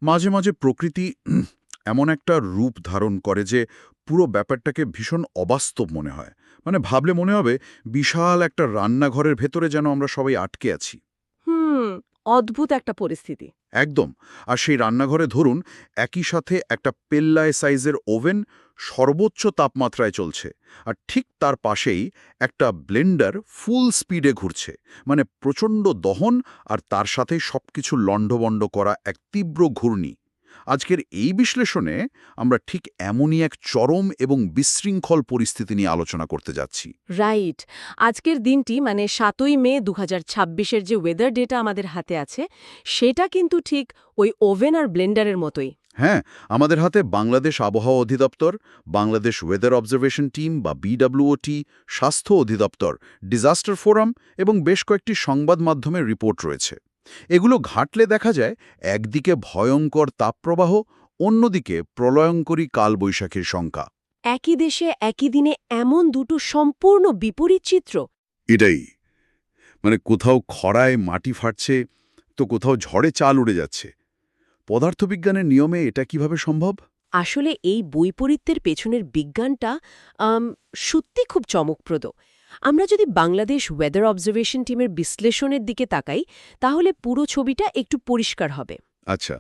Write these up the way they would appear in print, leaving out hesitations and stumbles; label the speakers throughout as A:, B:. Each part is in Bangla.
A: মাঝে মাঝে প্রকৃতি এমন একটা রূপ ধারণ করে যে পুরো ব্যাপারটাকে ভীষণ অবাস্তব মনে হয়। মানে ভাবলে মনে হবে বিশাল একটা রান্নাঘরের ভেতরে যেন আমরা সবাই আটকে আছি।
B: হুম, অদ্ভুত একটা পরিস্থিতি।
A: একদম। আর সেই রান্নাঘরে ধরুন একই সাথে একটা পেল্লায় সাইজের ওভেন সর্বোচ্চ তাপমাত্রায় চলছে, আর ঠিক তার পাশেই একটা ব্লেন্ডার ফুল স্পিডে ঘুরছে। মানে প্রচণ্ড দহন, আর তার সাথে সবকিছু লণ্ডভণ্ড করা এক তীব্র ঘূর্ণি। আজকের এই বিশ্লেষণে আমরা ঠিক এমনই এক চরম এবং বিশৃঙ্খল পরিস্থিতি নিয়ে আলোচনা করতে যাচ্ছি।
B: রাইট। আজকের দিনটি মানে ৭ই মে ২০২৬-এর যে ওয়েদার ডেটা আমাদের হাতে আছে, সেটা কিন্তু ঠিক ওই ওভেন আর ব্লেন্ডারের মতোই।
A: হ্যাঁ, আমাদের হাতে বাংলাদেশ আবহাওয়া অধিদপ্তর, বাংলাদেশ ওয়েদার অবজারভেশন টিম বা বিডব্লিউওটি, স্বাস্থ্য অধিদপ্তর, ডিজাস্টার ফোরাম এবং বেশ কয়েকটি সংবাদ মাধ্যমের রিপোর্ট রয়েছে। এগুলো ঘাঁটলে দেখা যায় একদিকে ভয়ঙ্কর তাপপ্রবাহ, অন্যদিকে প্রলয়ঙ্করী কালবৈশাখীর শঙ্কা।
B: একই দেশে একই দিনে এমন দুটো সম্পূর্ণ বিপরীত চিত্র।
A: এটাই, মানে কোথাও খরায় মাটি ফাটছে, তো কোথাও ঝড়ে চাল উড়ে যাচ্ছে। পদার্থবিজ্ঞানের নিয়মে এটা কিভাবে সম্ভব?
B: আসলে এই বৈপরীত্যের পেছনের বিজ্ঞানটা সত্যি খুব চমকপ্রদ। আমরা যদি বাংলাদেশ ওয়েদার অবজারভেশন টিমের বিশ্লেষণের দিকে তাকাই, তাহলে পুরো ছবিটা একটু পরিষ্কার হবে।
A: আচ্ছা।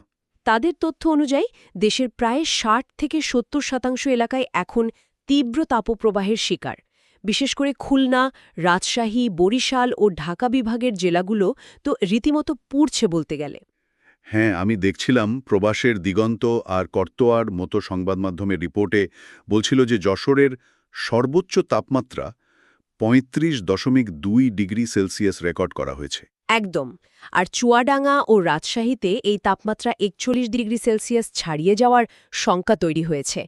B: তাদের তথ্য অনুযায়ী দেশের প্রায় ৬০-৭০% এলাকায় এখন তীব্র তাপপ্রবাহের শিকার। বিশেষ করে খুলনা, রাজশাহী, বরিশাল ও ঢাকা বিভাগের জেলাগুলো তো রীতিমতো পুড়ছে বলতে গেলে।
A: হ্যাঁ, আমি দেখছিলাম প্রবাসের দিগন্ত আর করতোয়ার মতো সংবাদ মাধ্যমের রিপোর্টে বলছিল যে যশোরের সর্বোচ্চ তাপমাত্রা ৩৫.২ ডিগ্রি সেলসিয়াস রেকর্ড করা হয়েছে।
B: একদম। আর চুয়াডাঙ্গা ও রাজশাহীতে এই তাপমাত্রা ৪১ ডিগ্রি সেলসিয়াস ছাড়িয়ে যাওয়ার শঙ্কা তৈরি হয়েছে।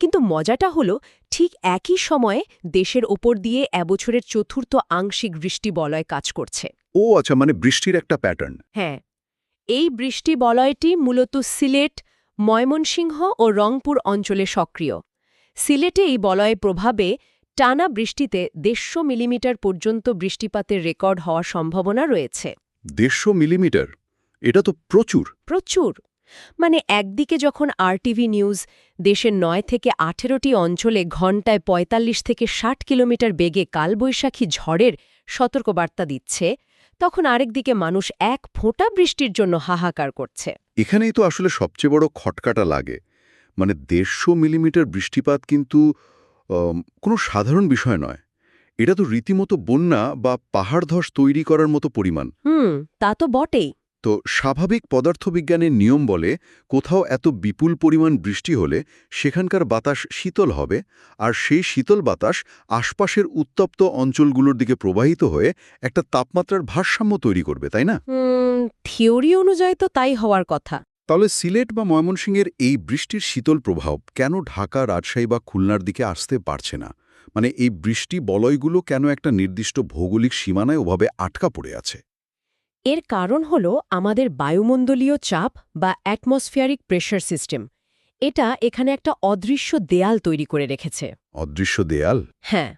B: কিন্তু মজাটা হলো, ঠিক একই সময়ে দেশের ওপর দিয়ে এবছরের চতুর্থ আংশিক বৃষ্টি বলয় কাজ করছে।
A: ও আচ্ছা, মানে বৃষ্টির একটা প্যাটার্ন।
B: হ্যাঁ, এই বৃষ্টি বলয়টি মূলত সিলেট, ময়মনসিংহ ও রংপুর অঞ্চলে সক্রিয়। সিলেটে এই বলয়ের প্রভাবে টানা বৃষ্টিতে ১৫০ মিলিমিটার পর্যন্ত বৃষ্টিপাতের রেকর্ড হওয়ার সম্ভাবনা রয়েছে।
A: ১৫০ মিলিমিটার, এটা তো প্রচুর।
B: প্রচুর। মানে একদিকে যখন আরটিভি নিউজ দেশের ৯ থেকে ১৮টি অঞ্চলে ঘণ্টায় ৪৫ থেকে ৬০ কিলোমিটার বেগে কালবৈশাখী ঝড়ের সতর্কবার্তা দিচ্ছে, তখন আরেকদিকে মানুষ এক ফোঁটা বৃষ্টির জন্য হাহাকার করছে।
A: এখানেই তো আসলে সবচেয়ে বড় খটকাটা লাগে। মানে ১৫০ মিলিমিটার বৃষ্টিপাত কিন্তু কোনো সাধারণ বিষয় নয়। এটা তো রীতিমতো বন্যা বা পাহাড় ধস তৈরি করার মতো পরিমাণ।
B: তা তো বটেই।
A: তো স্বাভাবিক পদার্থবিজ্ঞানের নিয়ম বলে কোথাও এত বিপুল পরিমাণ বৃষ্টি হলে সেখানকার বাতাস শীতল হবে, আর সেই শীতল বাতাস আশপাশের উত্তপ্ত অঞ্চলগুলোর দিকে প্রবাহিত হয়ে একটা তাপমাত্রার ভারসাম্য তৈরি করবে, তাই না?
B: থিওরি অনুযায়ী তো তাই হওয়ার কথা।
A: তাহলে সিলেট বা ময়মনসিংহের এই বৃষ্টির শীতল প্রভাব কেন ঢাকা, রাজশাহী বা খুলনার দিকে আসতে পারছে না? মানে এই বৃষ্টি বলয়গুলো কেন একটা নির্দিষ্ট ভৌগোলিক সীমানায় ওভাবে আটকা পড়ে আছে?
B: এর কারণ হল আমাদের বায়ুমণ্ডলীয় চাপ বা অ্যাটমসফিয়ারিক প্রেশার সিস্টেম। এটা এখানে একটা অদৃশ্য দেয়াল তৈরি করে রেখেছে।
A: অদৃশ্য দেয়াল?
B: হ্যাঁ,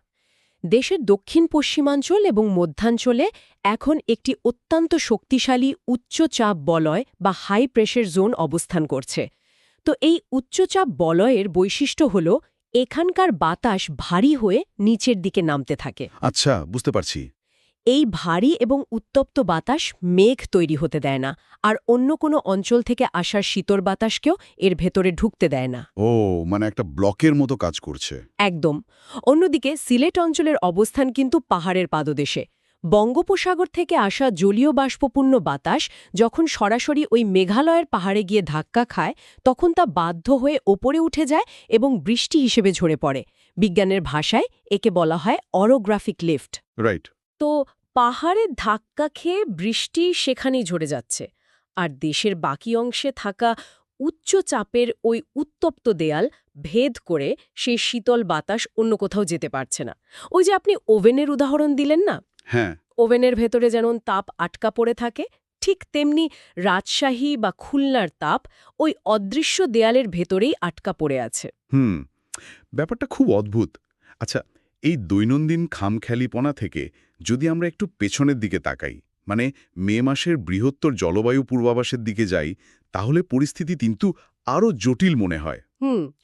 B: দেশের দক্ষিণ পশ্চিমাঞ্চল এবং মধ্যাঞ্চলে এখন একটি অত্যন্ত শক্তিশালী উচ্চচাপ বলয় বা হাই প্রেশার জোন অবস্থান করছে। তো এই উচ্চচাপ বলয়ের বৈশিষ্ট্য হল এখানকার বাতাস ভারী হয়ে নিচের দিকে নামতে থাকে।
A: আচ্ছা, বুঝতে পারছি।
B: এই ভারী এবং উত্তপ্ত বাতাস মেঘ তৈরি হতে দেয় না, আর অন্য কোনো অঞ্চল থেকে আসার শীতল বাতাসকেও এর ভেতরে ঢুকতে দেয় না।
A: ও, মানে একটা ব্লকের মতো কাজ করছে।
B: একদম। অন্যদিকে সিলেট অঞ্চলের অবস্থান কিন্তু পাহাড়ের পাদদেশে। বঙ্গোপসাগর থেকে আসা জলীয় বাষ্পপূর্ণ বাতাস যখন সরাসরি ওই মেঘালয়ের পাহাড়ে গিয়ে ধাক্কা খায়, তখন তা বাধ্য হয়ে ওপরে উঠে যায় এবং বৃষ্টি হিসেবে ঝরে পড়ে। বিজ্ঞানের ভাষায় একে বলা হয় অরোগ্রাফিক লিফট।
A: রাইট।
B: তো পাহাড়ের ধাক্কা খেয়ে বৃষ্টি সেখানেই ঝরে যাচ্ছে, আর দেশের বাকি অংশে থাকা উচ্চ চাপের ওই উত্তপ্ত দেয়াল ভেদ করে সেই শীতল বাতাস অন্য কোথাও যেতে পারছে না। ওই যে আপনি ওভেনের উদাহরণ দিলেন না,
A: হ্যাঁ।
B: ওভেনের ভেতরে যেমন তাপ আটকা পড়ে থাকে, ঠিক তেমনি রাজশাহী বা খুলনার তাপ ওই অদৃশ্য দেয়ালের ভেতরেই আটকা পড়ে আছে।
A: হুম, ব্যাপারটা খুব অদ্ভুত। আচ্ছা, এই দৈনন্দিন খামখেয়ালিপনা থেকে যদি আমরা একটু পেছনের দিকে তাকাই, মানে মে মাসের বৃহত্তর জলবায়ু পূর্বাভাসের দিকে যাই, তাহলে পরিস্থিতি কিন্তু আরও জটিল মনে হয়।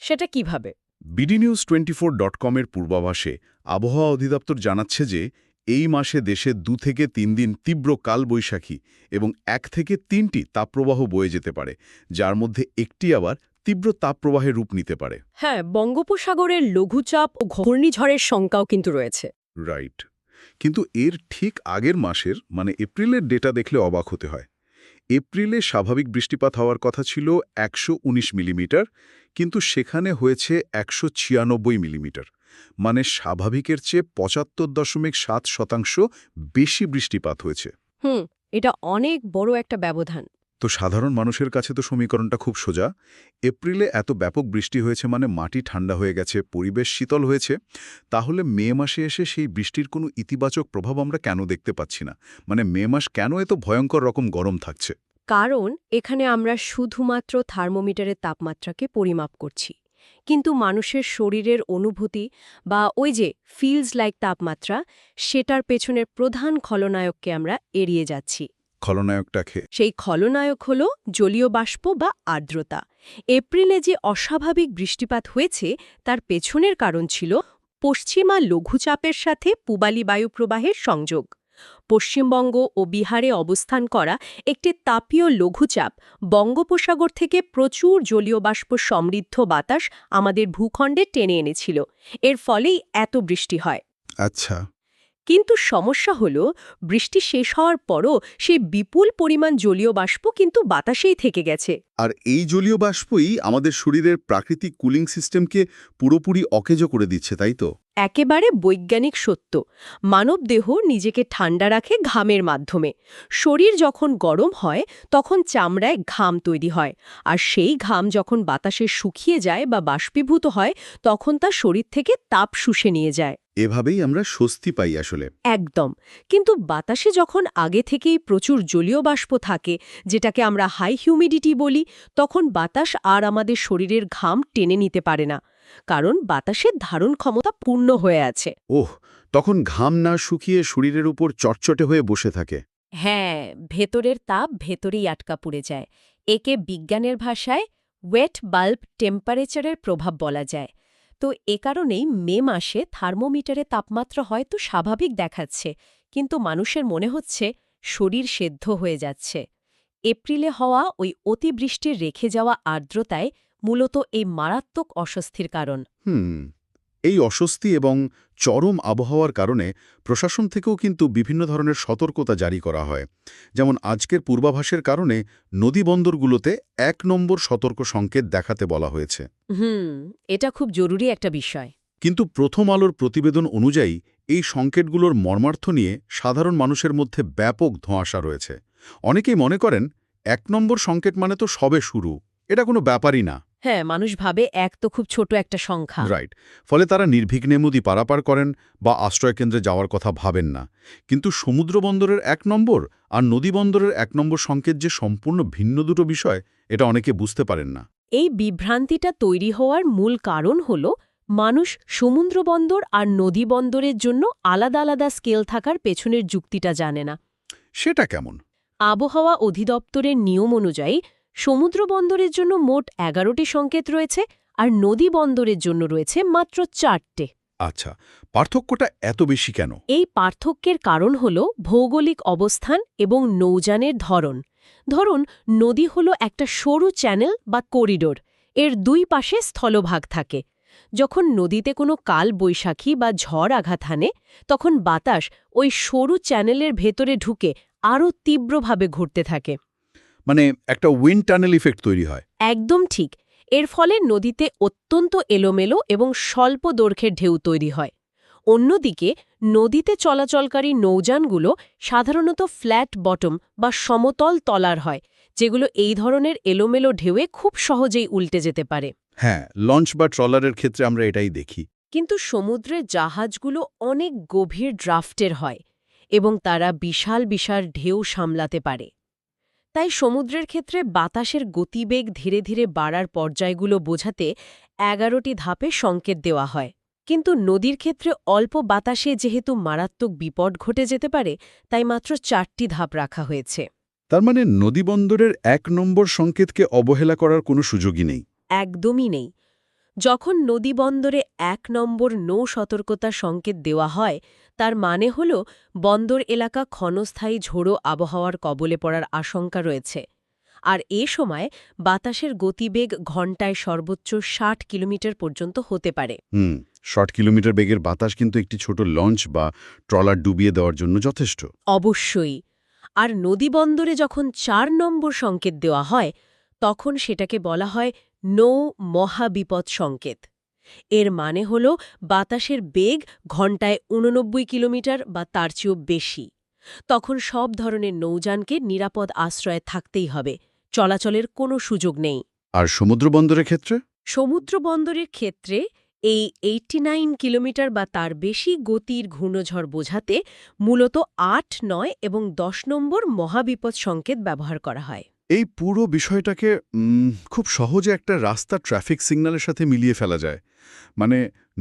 B: সেটা কিভাবে?
A: BDNews24.com এর পূর্বাভাসে আবহাওয়া অধিদপ্তর জানাচ্ছে যে এই মাসে দেশে 2 থেকে 3 দিন তীব্র কালবৈশাখী এবং 1 থেকে 3টি তাপপ্রবাহ বয়ে যেতে পারে, যার মধ্যে একটি আবার তীব্র তাপপ্রবাহের রূপ নিতে পারে।
B: হ্যাঁ, বঙ্গোপসাগরের লঘুচাপ ও ঘূর্ণিঝড়ের শঙ্কাও কিন্তু রয়েছে।
A: রাইট। কিন্তু এর ঠিক আগের মাসের মানে এপ্রিলের ডেটা দেখলে অবাক হতে হয়। এপ্রিলে স্বাভাবিক বৃষ্টিপাত হওয়ার কথা ছিল 119 মিলিমিটার, কিন্তু সেখানে হয়েছে 196 মিলিমিটার। মানে স্বাভাবিকের চেয়ে 75.7% বেশি বৃষ্টিপাত হয়েছে।
B: এটা অনেক বড় একটা ব্যবধান।
A: তো সাধারণ মানুষের কাছে তো সমীকরণটা খুব সোজা। এপ্রিলে এত ব্যাপক বৃষ্টি হয়েছে মানে মাটি ঠান্ডা হয়ে গেছে, পরিবেশ শীতল হয়েছে। তাহলে মে মাসে এসে সেই বৃষ্টির কোনো ইতিবাচক প্রভাব আমরা কেন দেখতে পাচ্ছি না? মানে মে মাস কেন এত ভয়ঙ্কর রকম গরম থাকছে?
B: কারণ এখানে আমরা শুধুমাত্র থার্মোমিটারের তাপমাত্রাকে পরিমাপ করছি, কিন্তু মানুষের শরীরের অনুভূতি বা ওই যে ফিলস লাইক তাপমাত্রা, সেটার পেছনের প্রধান খলনায়ককে আমরা এড়িয়ে যাচ্ছি।
A: খলনায়কটাকে?
B: সেই খলনায়ক হল জলীয় বাষ্প বা আর্দ্রতা। এপ্রিলে যে অস্বাভাবিক বৃষ্টিপাত হয়েছে তার পেছনের কারণ ছিল পশ্চিমা লঘুচাপের সাথে পূবালি বায়ুপ্রবাহের সংযোগ। পশ্চিমবঙ্গ ও বিহারে অবস্থান করা একটি তাপীয় লঘুচাপ বঙ্গোপসাগর থেকে প্রচুর জলীয় বাষ্প সমৃদ্ধ বাতাস আমাদের ভূখণ্ডে টেনে এনেছিল। এর ফলেই এত বৃষ্টি হয়।
A: আচ্ছা।
B: কিন্তু সমস্যা হলো, বৃষ্টি শেষ হওয়ার পরও সেই বিপুল পরিমাণ জলীয় বাষ্প কিন্তু বাতাসেই থেকে গেছে।
A: আর এই জলীয় বাষ্পই আমাদের শরীরের প্রাকৃতিক কুলিং সিস্টেমকে পুরোপুরি অকেজো করে দিচ্ছে, তাই তো?
B: একেবারে বৈজ্ঞানিক সত্য। মানবদেহ নিজেকে ঠান্ডা রাখে ঘামের মাধ্যমে। শরীর যখন গরম হয় তখন চামড়ায় ঘাম তৈরি হয়, আর সেই ঘাম যখন বাতাসে শুকিয়ে যায় বা বাষ্পীভূত হয় তখন তা শরীর থেকে তাপ শুষে নিয়ে যায়।
A: এভাবেই আমরা স্বস্তি পাই আসলে।
B: একদম। কিন্তু বাতাসে যখন আগে থেকেই প্রচুর জলীয় বাষ্প থাকে, যেটাকে আমরা হাই হিউমিডিটি বলি, তখন বাতাস আর আমাদের শরীরের ঘাম টেনে নিতে পারে না, কারণ বাতাসের ধারণ ক্ষমতা পূর্ণ হয়ে আছে।
A: তখন ঘাম না শুকিয়ে শরীরের উপর চটচটে হয়ে বসে থাকে।
B: হ্যাঁ, ভেতরের তাপ ভেতরেই আটকা পড়ে যায়। একে বিজ্ঞানের ভাষায় ওয়েট বাল্ব টেম্পারেচারের প্রভাব বলা যায়। তো এ কারণেই মে মাসে থার্মোমিটারে তাপমাত্রা হয়তো স্বাভাবিক দেখাচ্ছে, কিন্তু মানুষের মনে হচ্ছে শরীর সেদ্ধ হয়ে যাচ্ছে। এপ্রিলে হওয়া ওই অতিবৃষ্টির রেখে যাওয়া আর্দ্রতায় মূলত এই মারাত্মক অস্বস্তির কারণ।
A: এই অস্বস্তি এবং চরম আবহাওয়ার কারণে প্রশাসন থেকেও কিন্তু বিভিন্ন ধরনের সতর্কতা জারি করা হয়। যেমন আজকের পূর্বাভাসের কারণে নদীবন্দরগুলোতে 1 নম্বর সতর্ক সংকেত দেখাতে বলা হয়েছে।
B: এটা খুব জরুরি একটা বিষয়।
A: কিন্তু প্রথম আলোর প্রতিবেদন অনুযায়ী এই সংকেতগুলোর মর্মার্থ নিয়ে সাধারণ মানুষের মধ্যে ব্যাপক ধোঁয়াশা রয়েছে। অনেকেই মনে করেন 1 নম্বর সংকেত মানে তো সবে শুরু, এটা কোনো ব্যাপারই না।
B: হ্যাঁ, মানুষ ভাবে এক তো খুব ছোট একটা সংখ্যা।
A: রাইট। ফলে তারা নির্বিঘ্নে নদী পারাপার করেন বা আশ্রয়কেন্দ্রে যাওয়ার কথা ভাবেন না। কিন্তু সমুদ্র বন্দরের 1 নম্বর আর নদী বন্দরের 1 নম্বর সংকেত যে সম্পূর্ণ ভিন্ন দুটো বিষয়, এটা অনেকে বুঝতে পারেন না।
B: এই বিভ্রান্তিটা তৈরি হওয়ার মূল কারণ হল মানুষ সমুদ্র বন্দর আর নদী বন্দরের জন্য আলাদা আলাদা স্কেল থাকার পেছনের যুক্তিটা জানে না।
A: সেটা কেমন?
B: আবহাওয়া অধিদপ্তরের নিয়ম অনুযায়ী সমুদ্র বন্দরের জন্য মোট 11টি সংকেত রয়েছে, আর নদী বন্দরের জন্য রয়েছে মাত্র 4টে।
A: আচ্ছা, পার্থক্যটা এত বেশি কেন?
B: এই পার্থক্যের কারণ হল ভৌগোলিক অবস্থান এবং নৌযানের ধরন। ধরুন, নদী হল একটা সরু চ্যানেল বা করিডোর, এর দুই পাশে স্থলভাগ থাকে। যখন নদীতে কোনো কাল বৈশাখী বা ঝড় আঘাত হানে, তখন বাতাস ওই সরু চ্যানেলের ভেতরে ঢুকে আরও তীব্রভাবে ঘুরতে থাকে।
A: মানে একটা উইন্ড টানেল ইফেক্ট তৈরি হয়।
B: একদম ঠিক। এর ফলে নদীতে অত্যন্ত এলোমেলো এবং স্বল্প দৈর্ঘ্যের ঢেউ তৈরি হয়। অন্যদিকে নদীতে চলাচলকারী নৌযানগুলো সাধারণত ফ্ল্যাট বটম বা সমতল তলার হয়, যেগুলো এই ধরনের এলোমেলো ঢেউয়ে খুব সহজেই উল্টে যেতে পারে।
A: হ্যাঁ, লঞ্চ বা ট্রলারের ক্ষেত্রে আমরা এটাই দেখি।
B: কিন্তু সমুদ্রের জাহাজগুলো অনেক গভীর ড্রাফটের হয় এবং তারা বিশাল বিশাল ঢেউ সামলাতে পারে। তাই সমুদ্রের ক্ষেত্রে বাতাসের গতিবেগ ধীরে ধীরে বাড়ার পর্যায়গুলো বোঝাতে 11টি ধাপে সংকেত দেওয়া হয়। কিন্তু নদীর ক্ষেত্রে অল্প বাতাসে যেহেতু মারাত্মক বিপদ ঘটে যেতে পারে, তাই মাত্র 4টি ধাপ রাখা হয়েছে।
A: তার মানে নদীবন্দরের ১ নম্বর সংকেতকে অবহেলা করার কোনো সুযোগই নেই।
B: একদমই নেই। যখন নদীবন্দরে ১ নম্বর নৌ সতর্কতা সংকেত দেওয়া হয়, তার মানে হল বন্দর এলাকা ক্ষণস্থায়ী ঝোড়ো আবহাওয়ার কবলে পড়ার আশঙ্কা রয়েছে। আর এ সময় বাতাসের গতিবেগ ঘণ্টায় সর্বোচ্চ ৬০ কিলোমিটার পর্যন্ত হতে পারে।
A: ৬০ কিলোমিটার বেগের বাতাস কিন্তু একটি ছোট লঞ্চ বা ট্রলার ডুবিয়ে দেওয়ার জন্য যথেষ্ট।
B: অবশ্যই। আর নদীবন্দরে যখন ৪ নম্বর সংকেত দেওয়া হয়, তখন সেটাকে বলা হয় নৌ মহাবিপদ সংকেত। এর মানে হল বাতাসের বেগ ঘণ্টায় ৮৯ কিলোমিটার বা তার চেয়েও বেশি। তখন সব ধরনের নৌযানকে নিরাপদ আশ্রয়ে থাকতেই হবে, চলাচলের কোনো সুযোগ নেই।
A: আর সমুদ্র বন্দরের ক্ষেত্রে?
B: সমুদ্র বন্দরের ক্ষেত্রে এই ৮৯ কিলোমিটার বা তার বেশি গতির ঘূর্ণঝড় বোঝাতে মূলত ৮, ৯ এবং ১০ নম্বর মহাবিপদ সংকেত ব্যবহার করা হয়।
A: এই পুরো বিষয়টাকে খুব সহজে একটা রাস্তা ট্রাফিক সিগন্যালের সাথে মিলিয়ে ফেলা যায়। মানে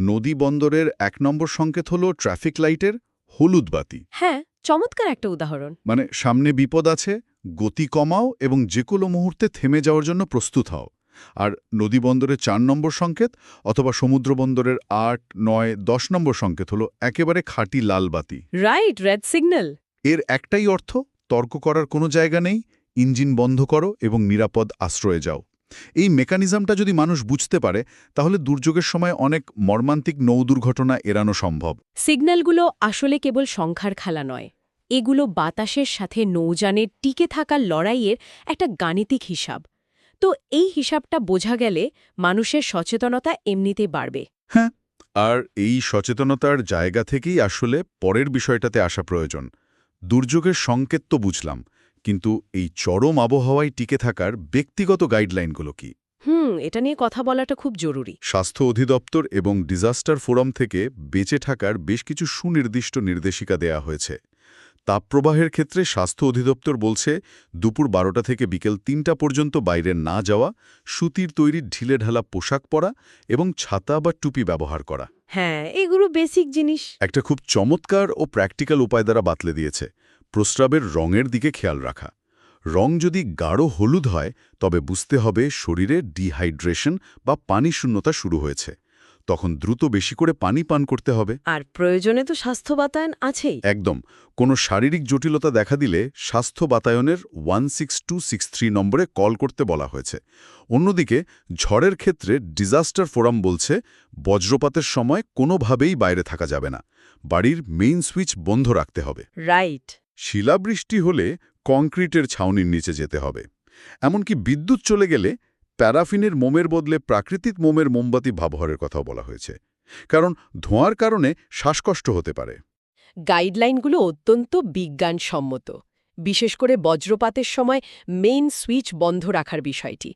A: নদী বন্দরের ১ নম্বর সংকেত হলো ট্রাফিক লাইটের হলুদ বাতি।
B: হ্যাঁ, চমৎকার একটা উদাহরণ।
A: মানে সামনে বিপদ আছে, গতি কমাও এবং যে কোনো মুহূর্তে থেমে যাওয়ার জন্য প্রস্তুত হও। আর নদী বন্দরের ৪ নম্বর সংকেত অথবা সমুদ্র বন্দরের ৮, ৯, ১০ নম্বর সংকেত হলো একেবারে খাঁটি লাল বাতি।
B: Right, red signal.
A: এর একটাই অর্থ, তর্ক করার কোনো জায়গা নেই, ইঞ্জিন বন্ধ করো এবং নিরাপদ আশ্রয়ে যাও। এই মেকানিজমটা যদি মানুষ বুঝতে পারে, তাহলে দুর্যোগের সময় অনেক মর্মান্তিক নৌ দুর্ঘটনা এড়ানো সম্ভব।
B: সিগন্যালগুলো আসলে কেবল সংখ্যার খেলা নয়, এগুলো বাতাসের সাথে নৌযানের টিকে থাকার লড়াইয়ের একটা গাণিতিক হিসাব। তো এই হিসাবটা বোঝা গেলে মানুষের সচেতনতা এমনিতেই বাড়বে।
A: হ্যাঁ, আর এই সচেতনতার জায়গা থেকেই আসলে পরের বিষয়টাতে আসা প্রয়োজন। দুর্যোগের সংকেত তো বুঝলাম, কিন্তু এই চরম আবহাওয়ায় টিকে থাকার ব্যক্তিগত গাইডলাইনগুলো কি?
B: এটা নিয়ে কথা বলাটা খুব জরুরি।
A: স্বাস্থ্য অধিদপ্তর এবং ডিজাস্টার ফোরাম থেকে বেঁচে থাকার বেশ কিছু সুনির্দিষ্ট নির্দেশিকা দেয়া হয়েছে। তাপপ্রবাহের ক্ষেত্রে স্বাস্থ্য অধিদপ্তর বলছে দুপুর ১২টা থেকে বিকেল ৩টা পর্যন্ত বাইরে না যাওয়া, সুতির তৈরি ঢিলেঢালা পোশাক পরা এবং ছাতা বা টুপি ব্যবহার করা।
B: হ্যাঁ, এগুলো বেসিক জিনিস।
A: একটা খুব চমৎকার ও প্র্যাকটিক্যাল উপায় দ্বারা বাতলে দিয়েছে প্রস্রাবের রঙের দিকে খেয়াল রাখা। রং যদি গাঢ় হলুদ হয়, তবে বুঝতে হবে শরীরে ডিহাইড্রেশন বা পানি শূন্যতা শুরু হয়েছে। তখন দ্রুত বেশি করে পানি পান করতে হবে।
B: আর প্রয়োজনে তো স্বাস্থ্য বাতায়ন আছেই।
A: একদম। কোনো শারীরিক জটিলতা দেখা দিলে স্বাস্থ্য বাতায়নের 16263 নম্বরে কল করতে বলা হয়েছে। অন্যদিকে ঝড়ের ক্ষেত্রে ডিজাস্টার ফোরাম বলছে বজ্রপাতের সময় কোনোভাবেই বাইরে থাকা যাবে না, বাড়ির মেইন সুইচ বন্ধ রাখতে হবে।
B: রাইট।
A: শিলাবৃষ্টি হলে কংক্রিটের ছাউনির নিচে যেতে হবে। এমনকি বিদ্যুৎ চলে গেলে প্যারাফিনের মোমের বদলে প্রাকৃতিক মোমের মোমবাতি ব্যবহারের কথাও বলা হয়েছে, কারণ ধোঁয়ার কারণে শ্বাসকষ্ট হতে পারে।
B: গাইডলাইনগুলো অত্যন্ত বিজ্ঞানসম্মত, বিশেষ করে বজ্রপাতের সময় মেইন সুইচ বন্ধ রাখার বিষয়টি।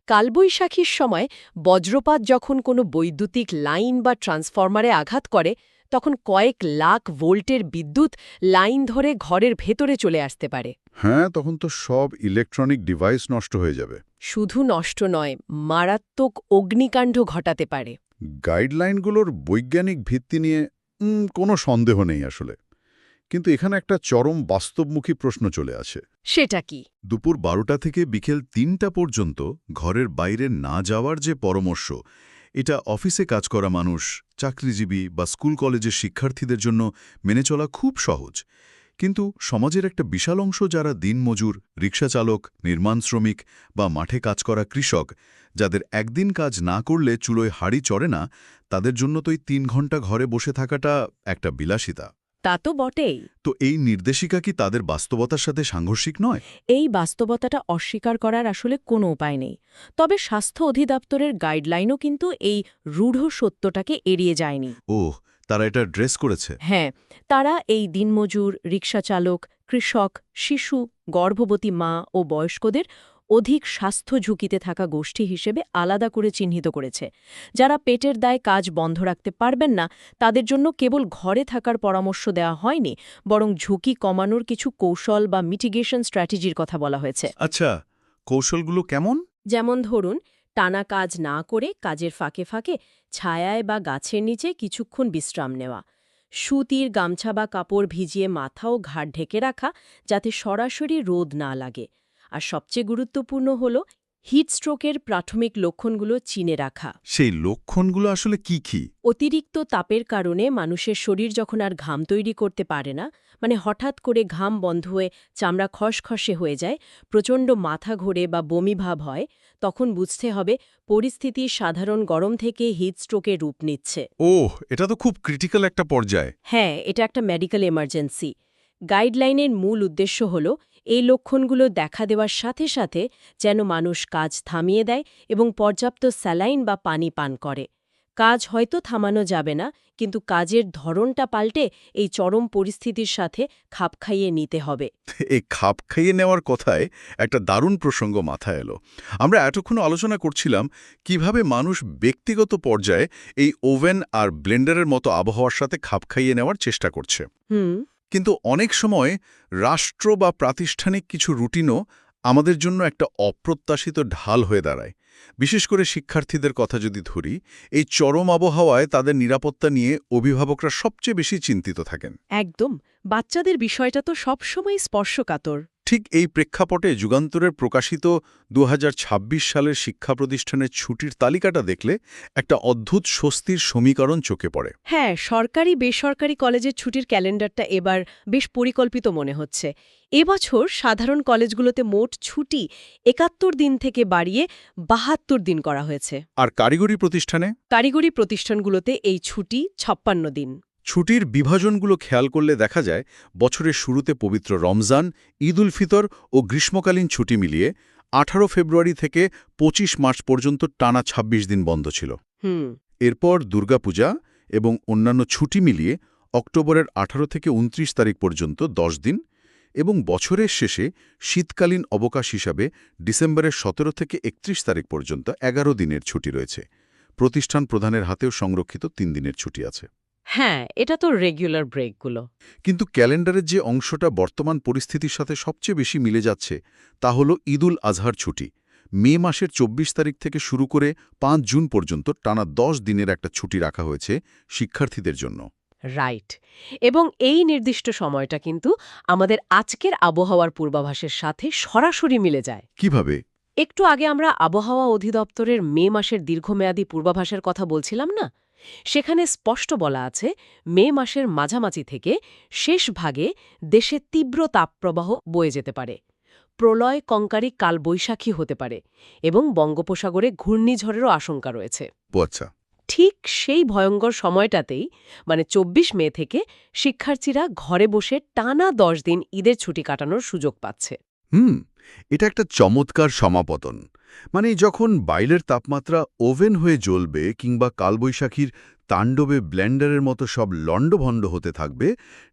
B: কালবৈশাখীর সময় বজ্রপাত যখন কোনো বৈদ্যুতিক লাইন বা ট্রান্সফরমারে আঘাত করে, তখন কয়েক লাখ ভোল্টের বিদ্যুৎ লাইন ধরে ঘরের ভেতরে চলে আসতে পারে।
A: হ্যাঁ, তখন তো সব ইলেকট্রনিক ডিভাইস নষ্ট হয়ে যাবে।
B: শুধু নষ্ট নয়, মারাত্মক অগ্নিকাণ্ড ঘটাতে পারে।
A: গাইডলাইনগুলোর বৈজ্ঞানিক ভিত্তি নিয়ে কোনো সন্দেহ নেই আসলে। কিন্তু এখানে একটা চরম বাস্তবমুখী প্রশ্ন চলে আসে।
B: সেটা কি?
A: দুপুর 12টা থেকে বিকেল 3টা পর্যন্ত ঘরের বাইরে না যাওয়ার যে পরামর্শ, এটা অফিসে কাজ করা মানুষ, চাকরিজীবী বা স্কুল কলেজের শিক্ষার্থীদের জন্য মেনে চলা খুব সহজ। কিন্তু সমাজের একটা বিশাল অংশ যারা দিনমজুর, রিকশাচালক, নির্মাণ শ্রমিক বা মাঠে কাজ করা কৃষক, যাদের একদিন কাজ না করলে চুলোয় হাড়ি চড়ে না, তাদের জন্য তো এই ৩ ঘন্টা ঘরে বসে থাকাটা একটা বিলাসিতা।
B: তা তো বটেই।
A: তো এই নির্দেশিকা কি তাদের বাস্তবতার সাথে সাংঘর্ষিক নয়?
B: এই বাস্তবতাটা অস্বীকার করার আসলে কোনো উপায় নেই। তবে স্বাস্থ্য অধিদপ্তরের গাইডলাইনও কিন্তু এই রূঢ় সত্যটাকে এড়িয়ে যায়নি।
A: ওহ, তারা এটা ড্রেস করেছে।
B: হ্যাঁ, তারা এই দিনমজুর, রিকশাচালক, কৃষক, শিশু, গর্ভবতী মা ও বয়স্কদের অধিক স্বাস্থ্য ঝুঁকিতে থাকা গোষ্ঠী হিসেবে আলাদা করে চিহ্নিত করেছে। যারা পেটের দায়ে কাজ বন্ধ রাখতে পারবেন না, তাদের জন্য কেবল ঘরে থাকার পরামর্শ দেওয়া হয়নি, বরং ঝুঁকি কমানোর কিছু কৌশল বা মিটিগেশন স্ট্র্যাটেজির কথা বলা হয়েছে।
A: আচ্ছা, কৌশলগুলো কেমন?
B: যেমন ধরুন, টানা কাজ না করে কাজের ফাঁকে ফাঁকে ছায়ায় বা গাছের নিচে কিছুক্ষণ বিশ্রাম নেওয়া, সুতির গামছা বা কাপড় ভিজিয়ে মাথা ও ঘাড় ঢেকে রাখা, যাতে সরাসরি রোদ না লাগে। আর সবচেয়ে গুরুত্বপূর্ণ হল হিটস্ট্রোকের প্রাথমিক লক্ষণগুলো চিনে রাখা।
A: সেই লক্ষণগুলো আসলে কি কি?
B: অতিরিক্ত তাপের কারণে মানুষের শরীর যখন আর ঘাম তৈরি করতে পারে না, মানে হঠাৎ করে ঘাম বন্ধ হয়ে চামড়া খসখসে হয়ে যায়, প্রচণ্ড মাথা ঘোরে বা বমি ভাব হয়, তখন বুঝতে হবে পরিস্থিতি সাধারণ গরম থেকে হিটস্ট্রোকের রূপ নিচ্ছে।
A: ওহ, এটা তো খুব ক্রিটিক্যাল একটা পর্যায়।
B: হ্যাঁ, এটা একটা মেডিকেল এমার্জেন্সি। গাইডলাইনের মূল উদ্দেশ্য হল এই লক্ষণগুলো দেখা দেওয়ার সাথে সাথে যেন মানুষ কাজ থামিয়ে দেয় এবং পর্যাপ্ত স্যালাইন বা পানি পান করে। কাজ হয়তো থামানো যাবে না, কিন্তু কাজের ধরনটা পাল্টে এই চরম পরিস্থিতির সাথে খাপ খাইয়ে নিতে হবে।
A: এই খাপ খাইয়ে নেওয়ার কথায় একটা দারুণ প্রসঙ্গ মাথায় এলো। আমরা এতক্ষণ আলোচনা করছিলাম কিভাবে মানুষ ব্যক্তিগত পর্যায়ে এই ওভেন আর ব্লেন্ডারের মতো আবহাওয়ার সাথে খাপ খাইয়ে নেওয়ার চেষ্টা করছে।
B: হুম।
A: কিন্তু অনেক সময় রাষ্ট্র বা প্রাতিষ্ঠানিক কিছু রুটিনও আমাদের জন্য একটা অপ্রত্যাশিত ঢাল হয়ে দাঁড়ায়। বিশেষ করে শিক্ষার্থীদের কথা যদি ধরি, এই চরম আবহাওয়ায় তাদের নিরাপত্তা নিয়ে অভিভাবকরা সবচেয়ে বেশি চিন্তিত থাকেন।
B: একদম। বাচ্চাদের বিষয়টা তো সবসময় স্পর্শকাতর।
A: ঠিক এই প্রেক্ষাপটে যুগান্তরের প্রকাশিত ২০২৬ সালের শিক্ষা প্রতিষ্ঠানের ছুটির তালিকাটা দেখলে একটা অদ্ভুত স্বস্তির সমীকরণ চোখে পড়ে।
B: হ্যাঁ, সরকারি বেসরকারি কলেজের ছুটির ক্যালেন্ডারটা এবার বেশ পরিকল্পিত মনে হচ্ছে। এবছর সাধারণ কলেজগুলোতে মোট ছুটি ৭১ দিন থেকে বাড়িয়ে ৭২ দিন করা হয়েছে।
A: আর কারিগরি প্রতিষ্ঠানে
B: কারিগরি প্রতিষ্ঠানগুলোতে এই ছুটি ৫৬ দিন।
A: ছুটির বিভাজনগুলো খেয়াল করলে দেখা যায় বছরের শুরুতে পবিত্র রমজান, ঈদ উল ফিতর ও গ্রীষ্মকালীন ছুটি মিলিয়ে ১৮ ফেব্রুয়ারি থেকে ২৫ মার্চ পর্যন্ত টানা ২৬ দিন বন্ধ ছিল। এরপর দুর্গাপূজা এবং অন্যান্য ছুটি মিলিয়ে অক্টোবরের ১৮ থেকে ২৯ তারিখ পর্যন্ত ১০ দিন এবং বছরের শেষে শীতকালীন অবকাশ হিসাবে ডিসেম্বরের ১৭ থেকে ৩১ তারিখ পর্যন্ত ১১ দিনের ছুটি রয়েছে। প্রতিষ্ঠান প্রধানের হাতেও সংরক্ষিত ৩ দিনের ছুটি আছে।
B: হ্যাঁ, এটা তো রেগুলার ব্রেকগুলো।
A: কিন্তু ক্যালেন্ডারের যে অংশটা বর্তমান পরিস্থিতির সাথে সবচেয়ে বেশি মিলে যাচ্ছে তা হল ঈদ উল আজহার ছুটি। মে মাসের ২৪ তারিখ থেকে শুরু করে ৫ জুন পর্যন্ত টানা ১০ দিনের একটা ছুটি রাখা হয়েছে শিক্ষার্থীদের জন্য।
B: রাইট। এবং এই নির্দিষ্ট সময়টা কিন্তু আমাদের আজকের আবহাওয়ার পূর্বাভাসের সাথে সরাসরি মিলে যায়।
A: কিভাবে?
B: একটু আগে আমরা আবহাওয়া অধিদপ্তরের মে মাসের দীর্ঘমেয়াদী পূর্বাভাসের কথা বলছিলাম না? সেখানে স্পষ্ট বলা আছে, মে মাসের মাঝামাঝি থেকে শেষ ভাগে দেশে তীব্র তাপপ্রবাহ বয়ে যেতে পারে, প্রলয় কঙ্কারি কালবৈশাখী হতে পারে এবং বঙ্গোপসাগরে ঘূর্ণিঝড়েরও আশঙ্কা রয়েছে।
A: আচ্ছা।
B: ঠিক সেই ভয়ঙ্কর সময়টাতেই, মানে ২৪ মে থেকে শিক্ষার্থীরা ঘরে বসে টানা ১০ দিন ঈদের ছুটি কাটানোর সুযোগ পাচ্ছে।
A: এটা একটা চমৎকার সমাপতন। মানে যখন বাইরের তাপমাত্রা ওভেন হয়ে জ্বলবে কিংবা কালবৈশাখীর তাণ্ডবে ব্লেন্ডারের মতো সব লণ্ডভণ্ড হতে থাকবে,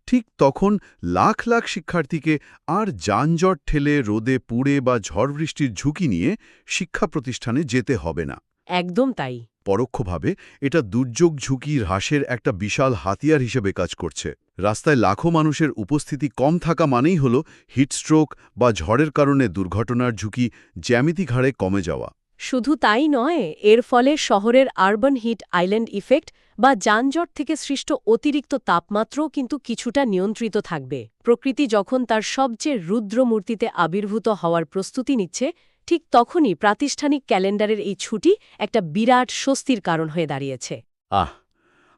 A: ঠিক তখন লাখ লাখ শিক্ষার্থীকে আর যানজট ঠেলে রোদে পুড়ে বা ঝড় বৃষ্টির ঝুঁকি নিয়ে শিক্ষা প্রতিষ্ঠানে যেতে হবে না।
B: একদম তাই।
A: পরোক্ষভাবে এটা দুর্যোগ ঝুঁকি হ্রাসের একটা বিশাল হাতিয়ার হিসেবে কাজ করছে। রাস্তায় লাখো মানুষের উপস্থিতি কম থাকা মানেই হল হিটস্ট্রোক বা ঝড়ের কারণে দুর্ঘটনার ঝুঁকি জ্যামিতিক হারে কমে যাওয়া।
B: শুধু তাই নয়, এর ফলে শহরের আরবান হিট আইল্যান্ড ইফেক্ট বা যানজট থেকে সৃষ্ট অতিরিক্ত তাপমাত্রাও কিন্তু কিছুটা নিয়ন্ত্রিত থাকবে। প্রকৃতি যখন তার সবচেয়ে রুদ্র মূর্তিতে আবির্ভূত হওয়ার প্রস্তুতি নিচ্ছে, ঠিক তখনই প্রাতিষ্ঠানিক ক্যালেন্ডারের এই ছুটি একটা বিরাট স্বস্তির কারণ হয়ে দাঁড়িয়েছে।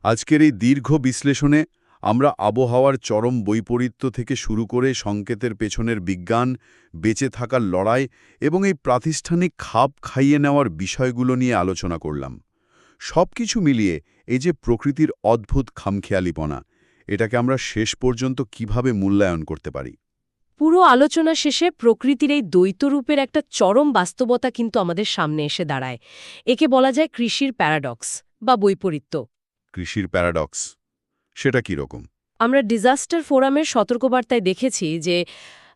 A: আজকের এই দীর্ঘ বিশ্লেষণে আমরা আবহাওয়ার চরম বৈপরীত্য থেকে শুরু করে সংকেতের পেছনের বিজ্ঞান, বেঁচে থাকার লড়াই এবং এই প্রাতিষ্ঠানিক খাপ খাইয়ে নেওয়ার বিষয়গুলো নিয়ে আলোচনা করলাম। সবকিছু মিলিয়ে এই যে প্রকৃতির অদ্ভুত খামখেয়ালিপনা, এটাকে আমরা শেষ পর্যন্ত কিভাবে মূল্যায়ন করতে পারি?
B: পুরো আলোচনা শেষে প্রকৃতির এই দ্বৈতরূপের একটা চরম বাস্তবতা কিন্তু আমাদের সামনে এসে দাঁড়ায়। একে বলা যায় কৃষির প্যারাডক্স বা বৈপরীত্য।
A: কৃষির প্যারাডক্স সেটা কি রকম?
B: আমরা ডিজাস্টার ফোরামের সতর্কবার্তায় দেখেছি যে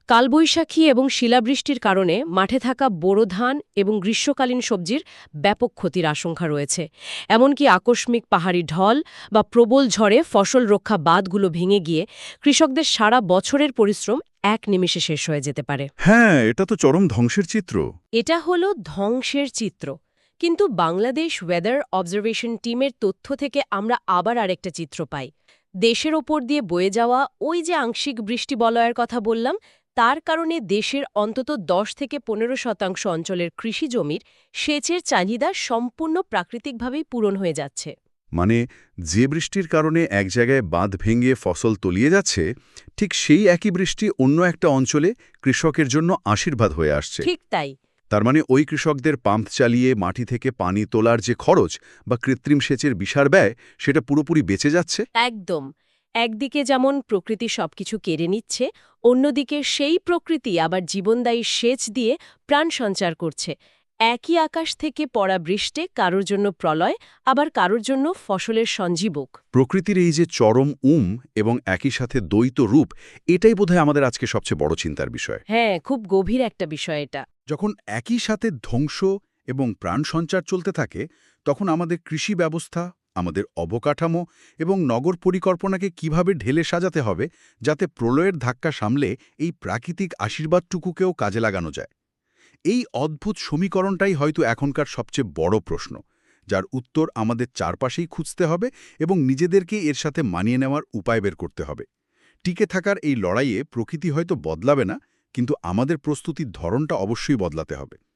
B: কালবৈশাখী এবং শিলাবৃষ্টির কারণে মাঠে থাকা বোরো ধান এবং গ্রীষ্মকালীন সবজির ব্যাপক ক্ষতির আশঙ্কা রয়েছে। এমনকি আকস্মিক পাহাড়ি ঢল বা প্রবল ঝড়ে ফসল রক্ষা বাঁধগুলো ভেঙে গিয়ে কৃষকদের সারা বছরের পরিশ্রম এক নিমেষে শেষ হয়ে যেতে পারে।
A: হ্যাঁ, এটা তো চরম ধ্বংসের চিত্র।
B: এটা হলো ধ্বংসের চিত্র। কিন্তু বাংলাদেশ ওয়েদার অবজারভেশন টিমের তথ্য থেকে আমরা আবার আরেকটা চিত্র পাই। দেশের ওপর দিয়ে বয়ে যাওয়া ওই যে আংশিক বৃষ্টি বলয়ের কথা বললাম, তার কারণে দেশের অন্তত 10 থেকে 15% অঞ্চলের কৃষি জমির সেচের চাহিদা সম্পূর্ণ প্রাকৃতিকভাবেই পূরণ হয়ে যাচ্ছে।
A: মানে যে বৃষ্টির কারণে এক জায়গায় বাঁধ ভেঙে ফসল তলিয়ে যাচ্ছে, ঠিক সেই একই বৃষ্টি অন্য একটা অঞ্চলে কৃষকের জন্য আশীর্বাদ হয়ে আসছে।
B: ঠিক তাই।
A: তার মানে ওই কৃষকদের পাম্প চালিয়ে মাটি থেকে পানি তোলার যে খরচ বা কৃত্রিম সেচের বিশাল ব্যয়, সেটা পুরোপুরি বেঁচে যাচ্ছে।
B: একদম। একদিকে যেমন প্রকৃতি সবকিছু কেড়ে নিচ্ছে, অন্যদিকে সেই প্রকৃতি আবার জীবনদায়ী সেচ দিয়ে প্রাণ সঞ্চার করছে। একই আকাশ থেকে পড়া বৃষ্টি কারোর জন্য প্রলয়, আবার কারোর জন্য ফসলের সঞ্জীবক।
A: প্রকৃতির এই যে চরম এবং একই সাথে দ্বৈত রূপ, এটাই বোধহয় আমাদের আজকে সবচেয়ে বড় চিন্তার বিষয়।
B: হ্যাঁ, খুব গভীর একটা বিষয় এটা।
A: যখন একই সাথে ধ্বংস এবং প্রাণ সঞ্চার চলতে থাকে, তখন আমাদের কৃষি ব্যবস্থা, আমাদের অবকাঠামো এবং নগর পরিকল্পনাকে কিভাবে ঢেলে সাজাতে হবে, যাতে প্রলয়ের ধাক্কা সামলে এই প্রাকৃতিক আশীর্বাদটুকুকেও কাজে লাগানো যায়। এই অদ্ভুত সমীকরণটাই হয়তো এখনকার সবচেয়ে বড় প্রশ্ন, যার উত্তর আমাদের চারপাশেই খুঁজতে হবে এবং নিজেদেরকে এর সাথে মানিয়ে নেওয়ার উপায় বের করতে হবে। টিকে থাকার এই লড়াইয়ে প্রকৃতি হয়তো বদলাবে না, কিন্তু আমাদের প্রস্তুতির ধরনটা অবশ্যই বদলাতে হবে।